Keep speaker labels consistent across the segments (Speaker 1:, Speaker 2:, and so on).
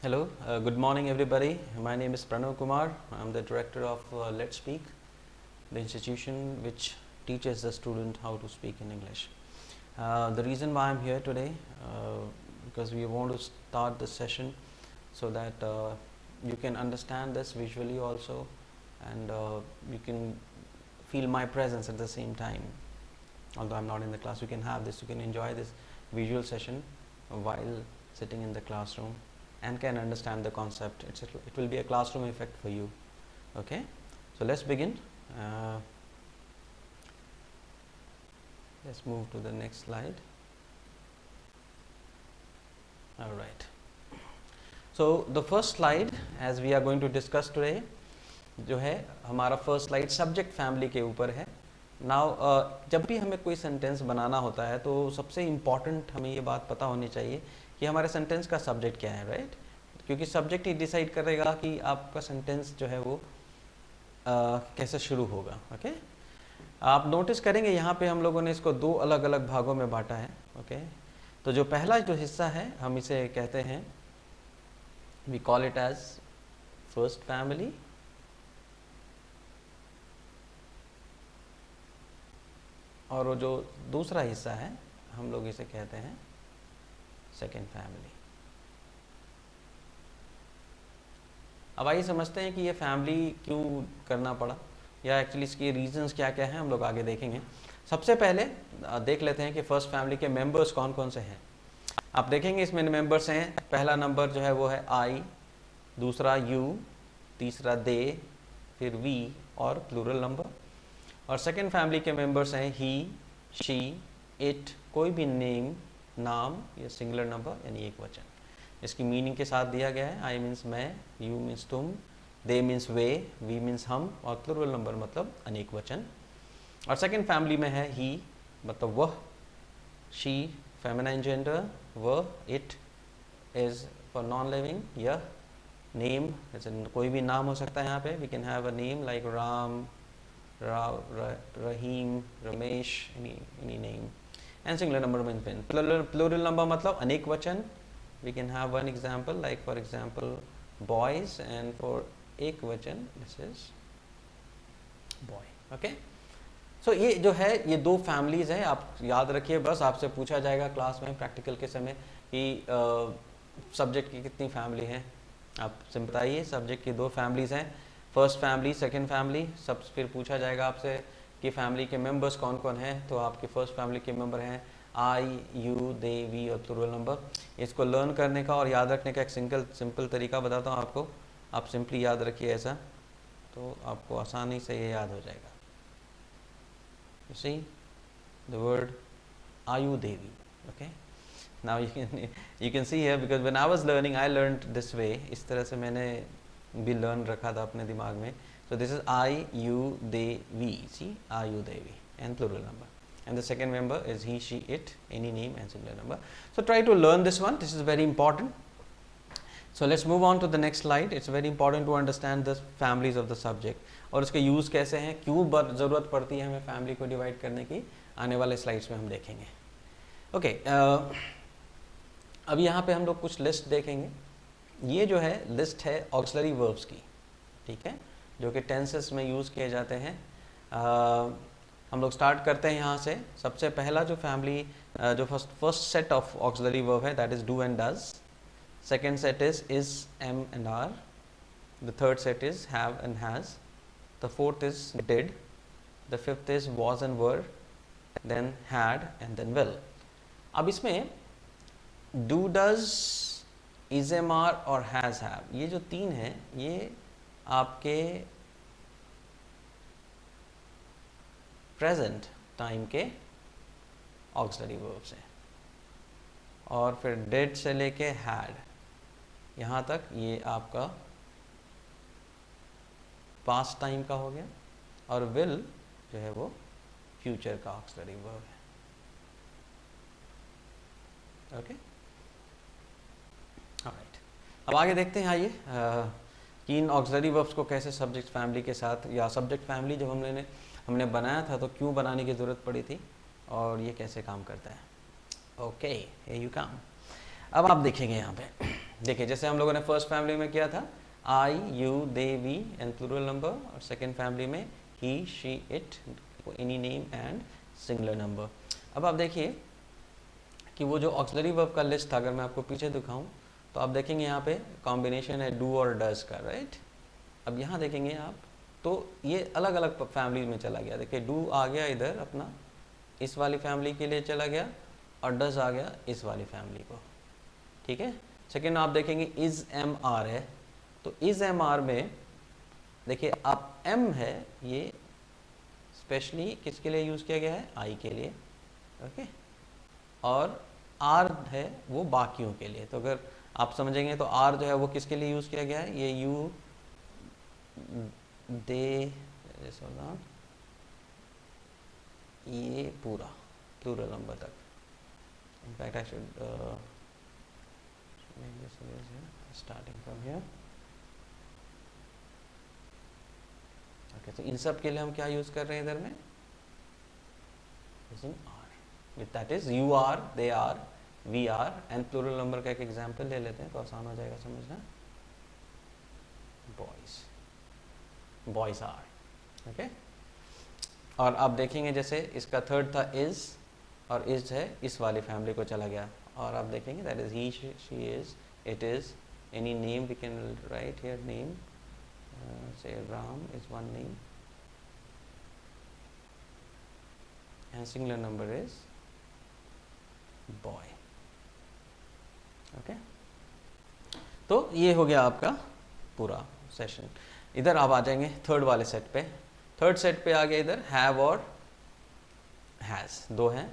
Speaker 1: Hello, good morning everybody. My name is Pranav Kumar. I'm the director of Let's Speak, the institution which teaches the student how to speak in English. The reason why I'm here today, because we want to start this session so that you can understand this visually also, and you can feel my presence at the same time. Although I'm not in the class, you can have this, you can enjoy this visual session while sitting in the classroom and can understand the concept. It will be a classroom effect for you. Okay, so let's begin. Let's move to the next slide. All right, so the first slide as we are going to discuss today जो है हमारा first slide subject family के ऊपर है. Now जब भी हमें कोई सेंटेंस बनाना होता है तो सबसे इम्पॉर्टेंट हमें ये बात पता होनी चाहिए कि हमारे सेंटेंस का सब्जेक्ट क्या है, राइट? क्योंकि सब्जेक्ट ही डिसाइड करेगा कि आपका सेंटेंस जो है वो कैसे शुरू होगा. ओके, आप नोटिस करेंगे यहाँ पे हम लोगों ने इसको दो अलग अलग भागों में बांटा है. ओके, तो जो पहला जो हिस्सा है हम इसे कहते हैं, we call it as first family, और वो जो दूसरा हिस्सा है हम लोग इसे कहते हैं सेकेंड फैमिली. अब आइए समझते हैं कि ये फैमिली क्यों करना पड़ा, या एक्चुअली इसके रीजंस क्या क्या हैं हम लोग आगे देखेंगे. सबसे पहले देख लेते हैं कि फर्स्ट फैमिली के मेंबर्स कौन कौन से हैं. आप देखेंगे इसमें मेंबर्स हैं, पहला नंबर जो है वो है आई, दूसरा यू, तीसरा दे, फिर वी और प्लूरल नंबर. और सेकेंड फैमिली के मेंबर्स हैं ही, शी, इट, कोई भी नेम, नाम या सिंगुलर नंबर यानी एक वचन. इसकी मीनिंग के साथ दिया गया है. आई मीन्स मैं, यू मीन्स तुम, दे मीन्स वे, वी मीन्स हम, और प्लूरल नंबर मतलब अनेक वचन. और सेकेंड फैमिली में है ही मतलब वह, शी फेमिनाइन जेंडर, वह, it is for non living, यह नेम जैसे कोई भी नाम हो सकता है. यहाँ पे we can have a name like Ram, Rahim, Ramesh, any name. And singular number means pen. Plural number मतलब अनेक वचन. We can have one example like for example boys, and for एक वचन this is boy. Okay. So ये जो है ये दो फैमिलीज हैं. आप याद रखिए, बस आपसे पूछा जाएगा क्लास में प्रैक्टिकल के समय कि सब्जेक्ट की कितनी फैमिली है. आप सिर्फ बताइए सब्जेक्ट की दो फैमिलीज हैं, फर्स्ट फैमिली, सेकेंड फैमिली. सब फिर पूछा जाएगा आपसे कि फैमिली के मेंबर्स कौन कौन हैं. तो आपके फर्स्ट फैमिली के मेंबर हैं आई, यू, दे, वी और प्लूरल नंबर. इसको लर्न करने का और याद रखने का एक सिंपल तरीका बताता हूँ आपको. आप सिंपली याद रखिए ऐसा, तो आपको आसानी से ये याद हो जाएगा. यू सी द वर्ड आयु देवी. Okay, now you can see here because when I was learning I learned this way. इस तरह से मैंने भी लर्न रखा था अपने दिमाग में. So this is I, you, they, we. See, I, you, they, we, and plural number. And the second member is he, she, it, any name and singular number. So try to learn this one. This is very important. So let's move on to the next slide. It's very important to understand the families of the subject. और इसके use कैसे हैं, क्यों ज़रूरत पड़ती है हमें family को डिवाइड करने की, आने वाले स्लाइड्स में हम देखेंगे. ओके, अब यहाँ पे हम लोग कुछ लिस्ट देखेंगे. ये जो है लिस्ट है ऑक्सिलरी वर्ब्स की, ठीक है, जो कि टेंसेस में यूज़ किए जाते हैं. हम लोग स्टार्ट करते हैं यहाँ से. सबसे पहला जो फैमिली जो first set of auxiliary verb है that is do and does. Second set is, am and are. The third set is have and has. The fourth is did. The fifth is was and were. Then had and then will. अब इसमें do, does, is, am, are और has, have, ये जो तीन हैं ये आपके present time के ऑक्सिलरी वर्ब्स हैं. और फिर डिड से लेके हैड यहाँ तक ये आपका पास्ट टाइम का हो गया. और विल जो है वो फ्यूचर का ऑक्सिलरी वर्ब है. ओके, ऑलराइट, अब आगे देखते हैं. आइए कि इन ऑक्सिलरी वर्ब्स को कैसे सब्जेक्ट फैमिली के साथ, या सब्जेक्ट फैमिली जब हमने बनाया था तो क्यों बनाने की ज़रूरत पड़ी थी और ये कैसे काम करता है. Okay, here you come. अब आप देखेंगे यहाँ पे देखिए जैसे हम लोगों ने फर्स्ट फैमिली में किया था I you they we and plural number, और सेकेंड फैमिली में he she it any name and singular number. अब आप देखिए कि वो जो ऑक्सिलरी वर्ब का लिस्ट था, अगर मैं आपको पीछे दिखाऊं तो आप देखेंगे यहाँ पे कॉम्बिनेशन है डू और डज का, राइट। अब यहाँ देखेंगे आप तो ये अलग अलग फैमिली में चला गया। देखिए डू आ गया इधर अपना इस वाली फैमिली के लिए चला गया, और डज आ गया इस वाली फैमिली को, ठीक है। सेकेंड आप देखेंगे इज एम आर है, तो इज एम आर में देखिए आप एम है ये स्पेशली किसके लिए यूज़ किया गया है, आई के लिए, ओके, और आर है वो बाकियों के लिए। तो अगर आप समझेंगे तो आर जो है वो किसके लिए यूज़ किया गया है, ये यू दे ये पूरा प्लूरल नंबर तक। In fact I should make this here starting from here, okay। तो इन सब के लिए हम क्या यूज कर रहे हैं इधर में, using R, with that is you are, they are, we are, and plural number का एक एग्जांपल ले लेते हैं तो आसान हो जाएगा समझना। boys, boys are, okay। और आप देखेंगे जैसे इसका थर्ड था is, और is है इस वाली फैमिली को चला गया, और आप देखेंगे that is he, she is, it is, any name we can write here, name, say Ram is one name, and singular number is boy, okay। तो ये हो गया आपका पूरा सेशन। इधर आप आ जाएंगे थर्ड वाले सेट पे। थर्ड सेट पे आ गया इधर हैव और हैज़, दो हैं।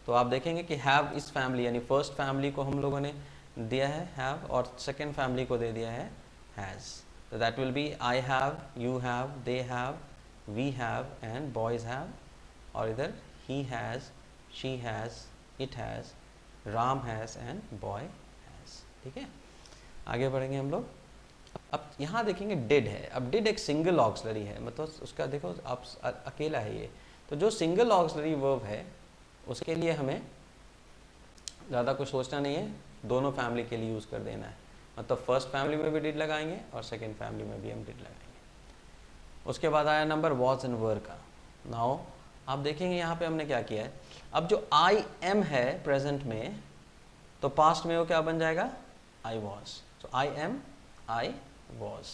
Speaker 1: तो आप देखेंगे कि हैव इस फैमिली यानी फर्स्ट फैमिली को हम लोगों ने दिया है हैव, और सेकेंड फैमिली को दे दिया है हैज़। तो that will be I have, you have, they have, we have and boys have, और इधर ही has, she has, it has, Ram has and boy has, ठीक है। आगे बढ़ेंगे हम लोग। अब यहाँ देखेंगे डिड है। अब डिड एक सिंगल ऑक्सिलरी है, मतलब उसका देखो आप अकेला है ये। तो जो सिंगल ऑक्सिलरी वर्ब है उसके लिए हमें ज़्यादा कुछ सोचना नहीं है, दोनों फैमिली के लिए यूज़ कर देना है। मतलब फर्स्ट फैमिली में भी डिड लगाएंगे और सेकेंड फैमिली में भी हम डिड लगाएंगे। उसके बाद आया नंबर वॉज एंड वर का। नाउ आप देखेंगे यहाँ पे हमने क्या किया है, अब जो आई एम है प्रेजेंट में, तो पास्ट में वो क्या बन जाएगा, I was. So I am, I was,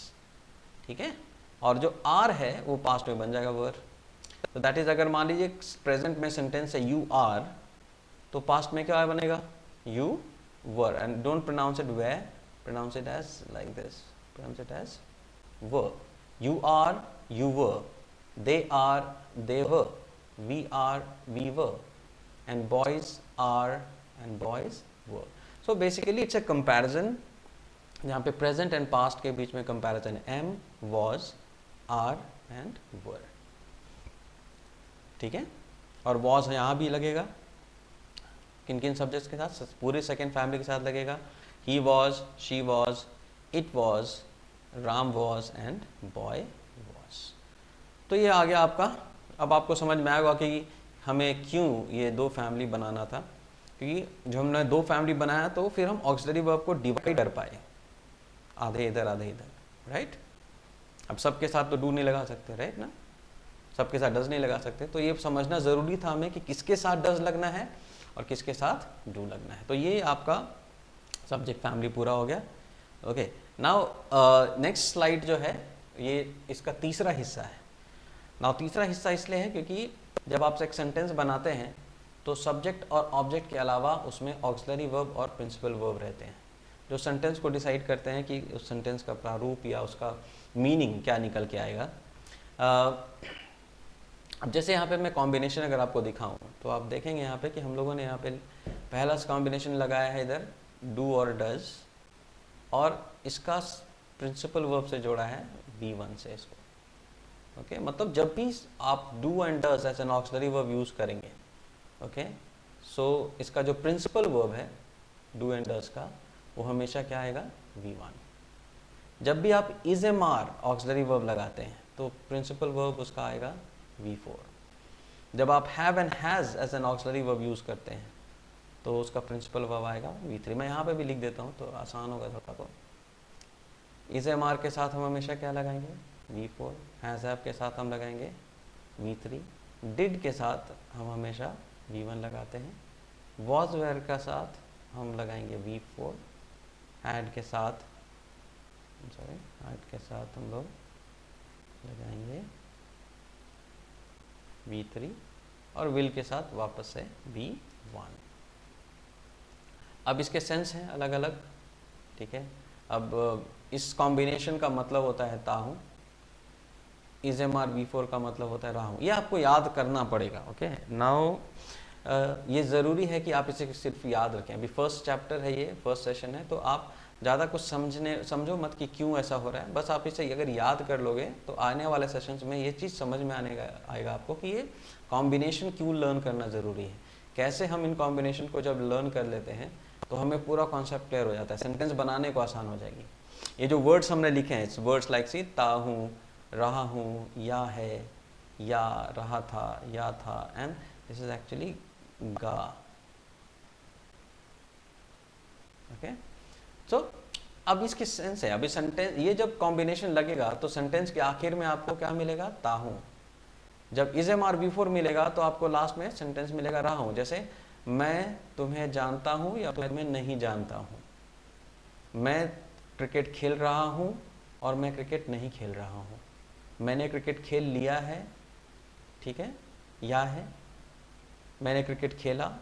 Speaker 1: ठीक है। और जो आर है वो पास्ट में बन जाएगा वर। तो दैट इज, अगर मान लीजिए प्रेजेंट में सेंटेंस है यू आर, तो पास्ट में क्या बनेगा, you were. And don't pronounce it way, pronounce it as like this, pronounce it as were. You are, you were, they are, they were, we are, we were, and boys are and boys were. So basically it's a comparison, जहाँ पे present and past के बीच में comparison है, M, was, are and वर, ठीक है। और was यहाँ भी लगेगा, किन किन सब्जेक्ट्स के साथ, पूरे सेकेंड फैमिली के साथ लगेगा। He was, she was, it was, Ram was and boy was. तो ये आ गया आपका। अब आपको समझ में आएगा कि हमें क्यों ये दो फैमिली बनाना था, क्योंकि जब हमने दो फैमिली बनाया तो फिर हम ऑक्सिलरी वर्ब को डिवाइड कर पाए, आधे इधर आधे इधर, राइट। अब सबके साथ तो डू नहीं लगा सकते, राइट ना, सबके साथ डज नहीं लगा सकते। तो ये समझना ज़रूरी था हमें कि किसके साथ डज लगना है और किसके साथ डू लगना है। तो ये आपका सब्जेक्ट फैमिली पूरा हो गया, ओके। नाउ नेक्स्ट स्लाइड जो है ये इसका तीसरा हिस्सा है। नाउ तीसरा हिस्सा इसलिए है क्योंकि जब आप एक सेंटेंस बनाते हैं तो सब्जेक्ट और ऑब्जेक्ट के अलावा उसमें ऑक्सिलरी वर्ब और प्रिंसिपल वर्ब रहते हैं, जो सेंटेंस को डिसाइड करते हैं कि उस सेंटेंस का प्रारूप या उसका मीनिंग क्या निकल के आएगा। अब जैसे यहाँ पे मैं कॉम्बिनेशन अगर आपको दिखाऊं तो आप देखेंगे यहाँ पे कि हम लोगों ने यहाँ पे पहला कॉम्बिनेशन लगाया है इधर डू और डज, और इसका प्रिंसिपल वर्ब से जोड़ा है B1 से इसको, ओके। मतलब जब भी आप do and does as an auxiliary verb use करेंगे, ओके, सो इसका जो प्रिंसिपल वर्ब है डू एंड डज का वो हमेशा क्या आएगा, V1। जब भी आप is am are auxiliary verb लगाते हैं तो प्रिंसिपल वर्ब उसका आएगा V4। जब आप have and has as an auxiliary verb use करते हैं तो उसका प्रिंसिपल वर्ब आएगा V3। मैं यहाँ पे भी लिख देता हूँ तो आसान होगा थोड़ा। तो इज एम आर के साथ हम हमेशा क्या लगाएंगे, V4। हैज़ हैव के साथ हम लगाएंगे V3। डिड के साथ हम हमेशा V1 लगाते हैं। वॉज वेयर का साथ हम लगाएंगे V4। हैड के साथ हैड के साथ हम लोग लगाएंगे V3 और विल के साथ वापस से V1। अब इसके सेंस हैं अलग अलग, ठीक है। अब इस कॉम्बिनेशन का मतलब होता है ताहूँ, इज एम आर V4 का मतलब होता है राहूँ। ये आपको याद करना पड़ेगा, ओके। नाउ ये ज़रूरी है कि आप इसे सिर्फ याद रखें। अभी फर्स्ट चैप्टर है, ये फर्स्ट सेशन है, तो आप ज़्यादा कुछ समझो मत कि क्यों ऐसा हो रहा है। बस आप इसे अगर याद कर लोगे तो आने वाले सेशंस में ये चीज़ समझ में आएगा आपको कि ये कॉम्बिनेशन क्यों लर्न करना ज़रूरी है। कैसे हम इन कॉम्बिनेशन को जब लर्न कर लेते हैं तो हमें पूरा कॉन्सेप्ट क्लियर हो जाता है, सेंटेंस बनाने को आसान हो जाएगी। ये जो वर्ड्स हमने लिखे हैं, वर्ड्स लाइक सी ताहूँ, रहा हूँ, या है, या रहा था, या था, एंड दिस इज एक्चुअली गा, ओके। सो अब इसकी सेंस है, अभी सेंटेंस ये जब कॉम्बिनेशन लगेगा तो सेंटेंस के आखिर में आपको क्या मिलेगा, ताहूँ। जब इज एम आर V4 मिलेगा तो आपको लास्ट में सेंटेंस मिलेगा रहा हूँ। जैसे मैं तुम्हें जानता हूँ या तुम्हें नहीं जानता हूँ, मैं क्रिकेट खेल रहा हूँ और मैं क्रिकेट नहीं खेल रहा हूँ, मैंने क्रिकेट खेल लिया है, ठीक है, या है, मैंने क्रिकेट खेला,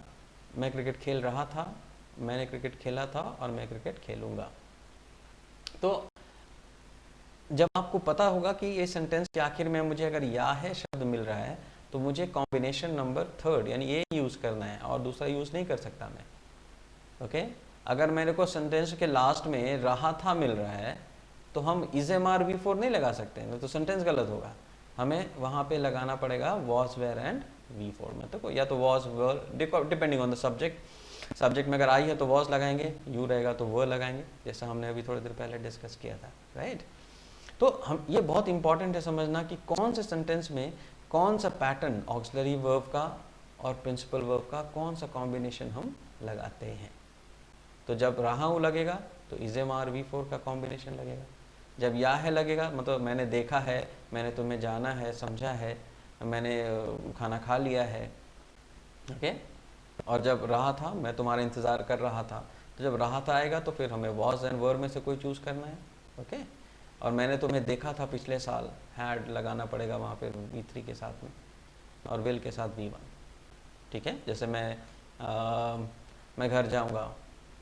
Speaker 1: मैं क्रिकेट खेल रहा था, मैंने क्रिकेट खेला था और मैं क्रिकेट खेलूंगा। तो जब आपको पता होगा कि ये सेंटेंस के आखिर में मुझे अगर या है शब्द मिल रहा है तो मुझे कॉम्बिनेशन नंबर थर्ड यानी ये यूज़ करना है और दूसरा यूज़ नहीं कर सकता मैं, ओके। अगर मेरे को सेंटेंस के लास्ट में रहा था मिल रहा है तो हम इज एम आर V4 नहीं लगा सकते, नहीं तो सेंटेंस गलत होगा। हमें वहाँ पे लगाना पड़ेगा वॉज वेयर एंड V4 में, तो या तो was were, depending on the subject. Subject में अगर आई है तो वॉज लगाएंगे, यू रहेगा तो वो लगाएंगे, जैसा हमने अभी थोड़ी देर पहले डिस्कस किया था, राइट। तो हम ये बहुत इंपॉर्टेंट है समझना कि कौन से सेंटेंस में कौन सा पैटर्न ऑक्सिलरी वर्ब का और प्रिंसिपल वर्ब का कौन सा कॉम्बिनेशन हम लगाते हैं। तो जब रहा हूँ लगेगा तो इज एम आर V4 का कॉम्बिनेशन लगेगा। जब या है लगेगा मतलब मैंने देखा है, मैंने तुम्हें जाना है, समझा है, मैंने खाना खा लिया है, ओके। और जब रहा था, मैं तुम्हारा इंतज़ार कर रहा था, तो जब रहा था आएगा तो फिर हमें वॉज एंड वर में से कोई चूज़ करना है, ओके। और मैंने तुम्हें देखा था पिछले साल, हैड लगाना पड़ेगा वहाँ पे V3 के साथ में और विल के साथ V1, ठीक है। जैसे मैं घर जाऊँगा,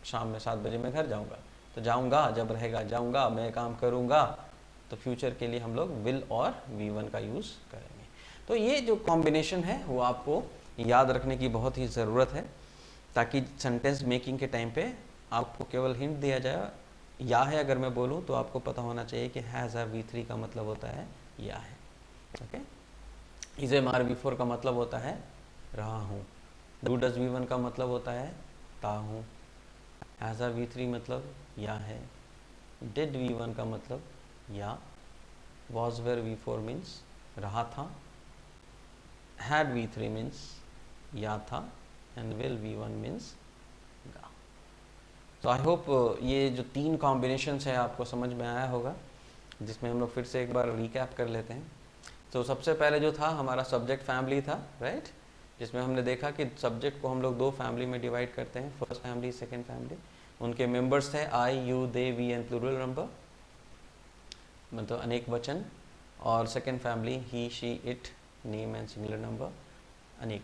Speaker 1: शाम में 7 बजे मैं घर जाऊँगा, तो जाऊँगा जब रहेगा जाऊँगा, मैं काम करूँगा, तो फ्यूचर के लिए हम लोग विल और V1 का यूज़ करेंगे। तो ये जो कॉम्बिनेशन है वो आपको याद रखने की बहुत ही ज़रूरत है ताकि सेंटेंस मेकिंग के टाइम पे आपको केवल हिंट दिया जाए। या है अगर मैं बोलूँ तो आपको पता होना चाहिए कि हैज़ आर V3 का मतलब होता है या है, okay. Is am are V4 का मतलब होता है रहा हूँ। डू डज V1 का मतलब होता है ता हूँ। हैज़ आर V3 मतलब या है। डिड V1 का मतलब या। वॉज वेयर V4 मीन्स रहा था। हैड V3 मीन्स या था एंड विल V1 मीन्स गा। तो आई होप ये जो 3 कॉम्बिनेशंस है आपको समझ में आया होगा, जिसमें हम लोग फिर से एक बार रिकैप कर लेते हैं। तो सबसे पहले जो था हमारा सब्जेक्ट फैमिली था, राइट, जिसमें हमने देखा कि सब्जेक्ट को हम लोग 2 फैमिली में डिवाइड करते हैं, फर्स्ट फैमिली, सेकेंड फैमिली। उनके मेंबर्स थे I, you, they, we and plural number, मतलब अनेक वचन। और second family he, she, it, name and singular number, अनेक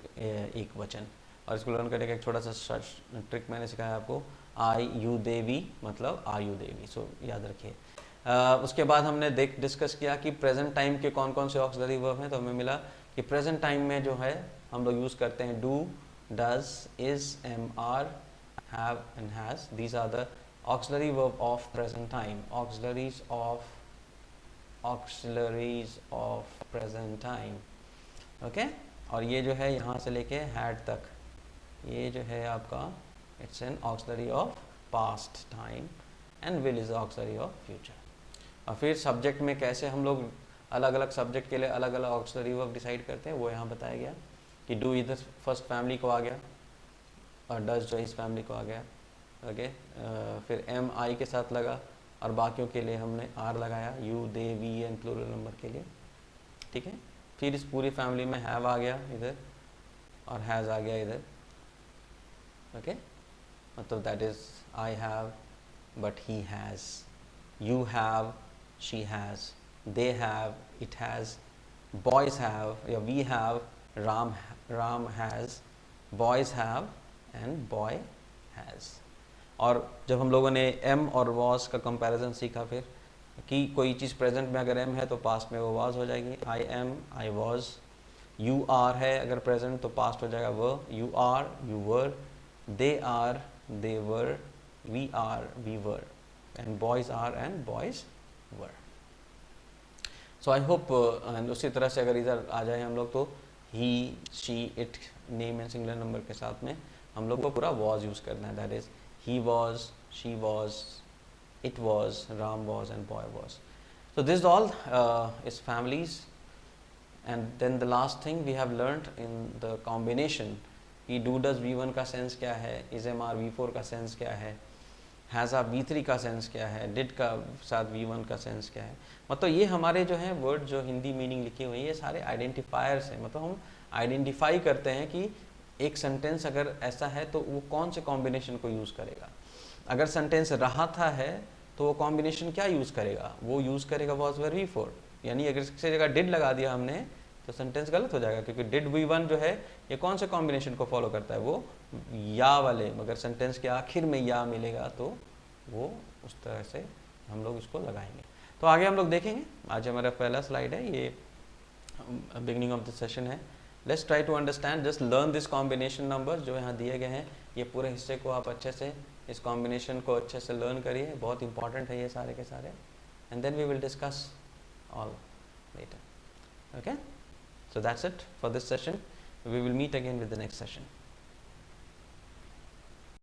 Speaker 1: एक वचन। और इसको लर्न करने का एक छोटा सा ट्रिक मैंने सिखाया आपको, आई यू दे वी मतलब आयु देवी, सो याद रखिए। उसके बाद हमने डिस्कस किया कि प्रेजेंट टाइम के कौन कौन से ऑक्सिलरी वर्ब हैं। तो हमें मिला कि प्रेजेंट टाइम में जो है हम लोग यूज़ करते हैं do, does, is, am, are, have and has. These are the auxiliary verb of present time, auxiliaries of present time, okay. और ये जो है यहाँ से लेके हैड तक, ये जो है आपका it's an auxiliary of past time and will is auxiliary of future. और फिर सब्जेक्ट में कैसे हम लोग अलग अलग सब्जेक्ट के लिए अलग अलग ऑक्सिलरी वर्ब डिसाइड करते हैं वो यहाँ बताया गया कि डू इधर फर्स्ट फैमिली को आ गया, और डज जो इस फैमिली को आ गया, ओके। फिर एम आई के साथ लगा और बाकियों के लिए हमने आर लगाया, you they we and plural number के लिए, ठीक है। फिर इस पूरी फैमिली में हैव आ गया इधर और हैज़ आ गया इधर, ओके। मतलब that is I have but he has, you have, she has, they have, it has, boys have, या we have, Ram has, boys have and boy has। और जब हम लोगों ने am और was का कंपैरिजन सीखा फिर कि कोई चीज़ प्रेजेंट में अगर am है तो पास्ट में वो was हो जाएगी, I am, I was। you are है अगर प्रेजेंट तो पास्ट हो जाएगा were, you are, you were, they are, they were, we are, we were, and boys are and boys were। So I hope and उसी तरह से अगर इधर आ जाए हम लोग तो he, she, it, name and singular number के साथ में हम लोग को पूरा was यूज़ करना है, that is he was, she was, it was, Ram was and boy was। So this all is families। And then the last thing we have learnt in the combination कि do does V1 का sense क्या है, is MR V4 का sense क्या है, has uh V3 का sense क्या है, डिड का साथ V1 का सेंस क्या है। मतलब ये हमारे जो हैं वर्ड जो हिंदी मीनिंग लिखी हुई है ये सारे आइडेंटिफायर्स हैं, मतलब हम आइडेंटिफाई करते हैं कि एक सेंटेंस अगर ऐसा है तो वो कौन से कॉम्बिनेशन को यूज़ करेगा। अगर सेंटेंस रहा था है तो वो कॉम्बिनेशन क्या यूज़ करेगा, वो यूज़ करेगा वॉज वर V4। यानी अगर इसकी जगह डिड लगा दिया हमने तो सेंटेंस गलत हो जाएगा, क्योंकि डिड V1 जो है ये कौन से कॉम्बिनेशन को फॉलो करता है, वो या वाले। मगर सेंटेंस के आखिर में या मिलेगा तो वो उस तरह से हम लोग इसको लगाएंगे। तो आगे हम लोग देखेंगे। आज हमारा पहला स्लाइड है, ये बिगनिंग ऑफ द सेशन है। Let's try to understand, just learn this combination numbers जो यहाँ दिए गए हैं। ये पूरे हिस्से को आप अच्छे से, इस कॉम्बिनेशन को अच्छे से लर्न करिए, बहुत इंपॉर्टेंट है ये सारे के सारे। And then we will discuss all later, okay। So that's it for this session, we will meet again with the next session।